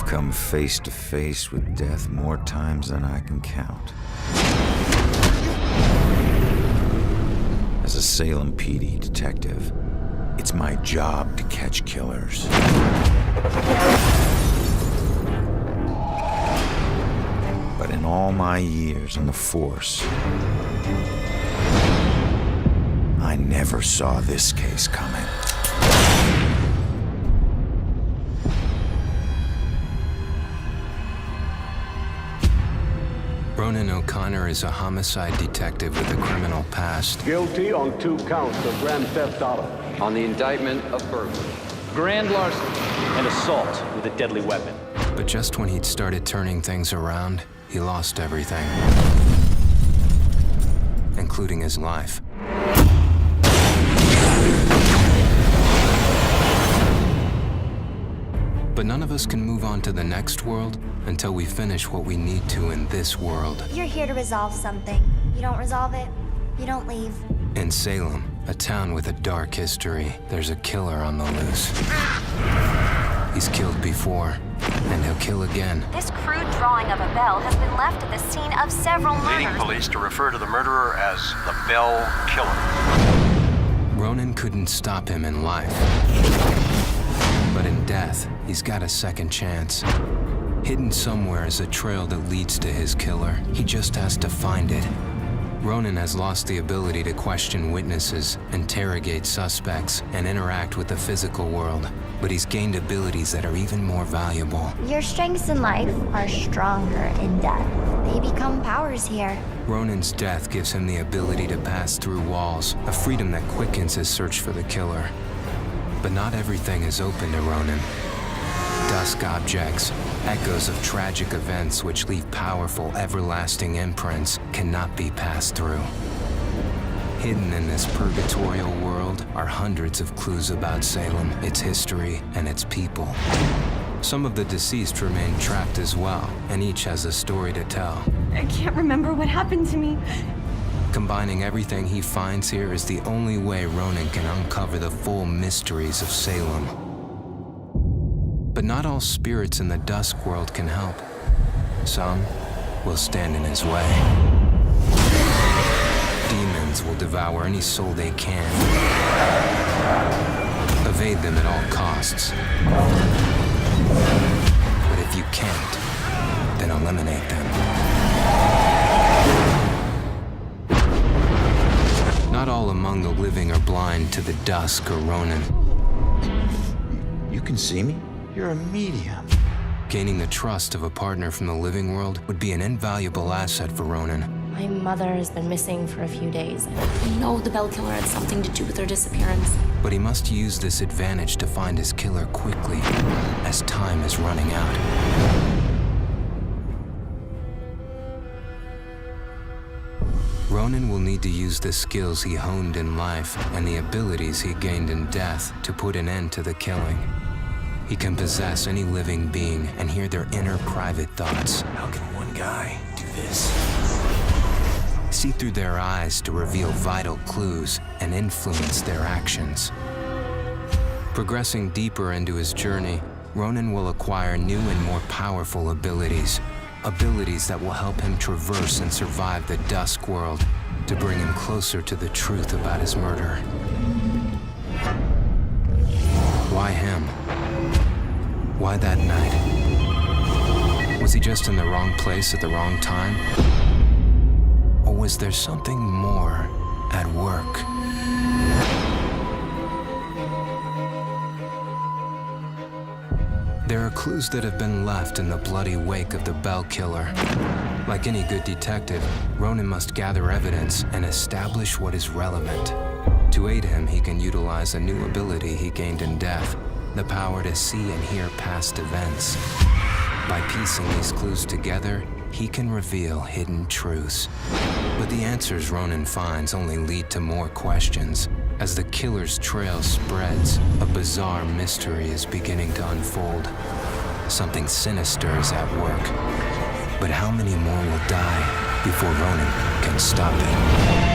I've come face to face with death more times than I can count. As a Salem PD detective, it's my job to catch killers. But in all my years on the force, I never saw this case coming. Ronan O'Connor is a homicide detective with a criminal past. Guilty on 2 counts of grand theft auto. On the indictment of burglary, grand larceny, and assault with a deadly weapon. But just when he'd started turning things around, he lost everything, including his life. But none of us can move on to the next world until we finish what we need to in this world. You're here to resolve something. You don't resolve it, you don't leave. In Salem, a town with a dark history, there's a killer on the loose. He's killed before, and he'll kill again. This crude drawing of a bell has been left at the scene of several murders. Leading police to refer to the murderer as the Bell Killer. Ronan couldn't stop him in life. But in death, he's got a second chance. Hidden somewhere is a trail that leads to his killer. He just has to find it. Ronan has lost the ability to question witnesses, interrogate suspects, and interact with the physical world. But he's gained abilities that are even more valuable. Your strengths in life are stronger in death. They become powers here. Ronan's death gives him the ability to pass through walls, a freedom that quickens his search for the killer. But not everything is open to Ronan. Dusk objects, echoes of tragic events which leave powerful, everlasting imprints, cannot be passed through. Hidden in this purgatorial world are hundreds of clues about Salem, its history, and its people. Some of the deceased remain trapped as well, and each has a story to tell. I can't remember what happened to me. Combining everything he finds here is the only way Ronan can uncover the full mysteries of Salem. But not all spirits in the dusk world can help. Some will stand in his way. Demons will devour any soul they can. Evade them at all costs. But if you can't, then eliminate them. Not all among the living are blind to the dusk or Ronan. You can see me? You're a medium. Gaining the trust of a partner from the living world would be an invaluable asset for Ronan. My mother has been missing for a few days. I know the Bell Killer had something to do with her disappearance. But he must use this advantage to find his killer quickly, as time is running out. Ronan will need to use the skills he honed in life and the abilities he gained in death to put an end to the killing. He can possess any living being and hear their inner private thoughts. How can one guy do this? See through their eyes to reveal vital clues and influence their actions. Progressing deeper into his journey, Ronan will acquire new and more powerful abilities. Abilities that will help him traverse and survive the dusk world to bring him closer to the truth about his murder. Why him? Why that night? Was he just in the wrong place at the wrong time? Or was there something more at work? There are clues that have been left in the bloody wake of the Bell Killer. Like any good detective, Ronan must gather evidence and establish what is relevant. To aid him, he can utilize a new ability he gained in death, the power to see and hear past events. By piecing these clues together, he can reveal hidden truths. But the answers Ronan finds only lead to more questions. As the killer's trail spreads, a bizarre mystery is beginning to unfold. Something sinister is at work. But how many more will die before Ronan can stop it?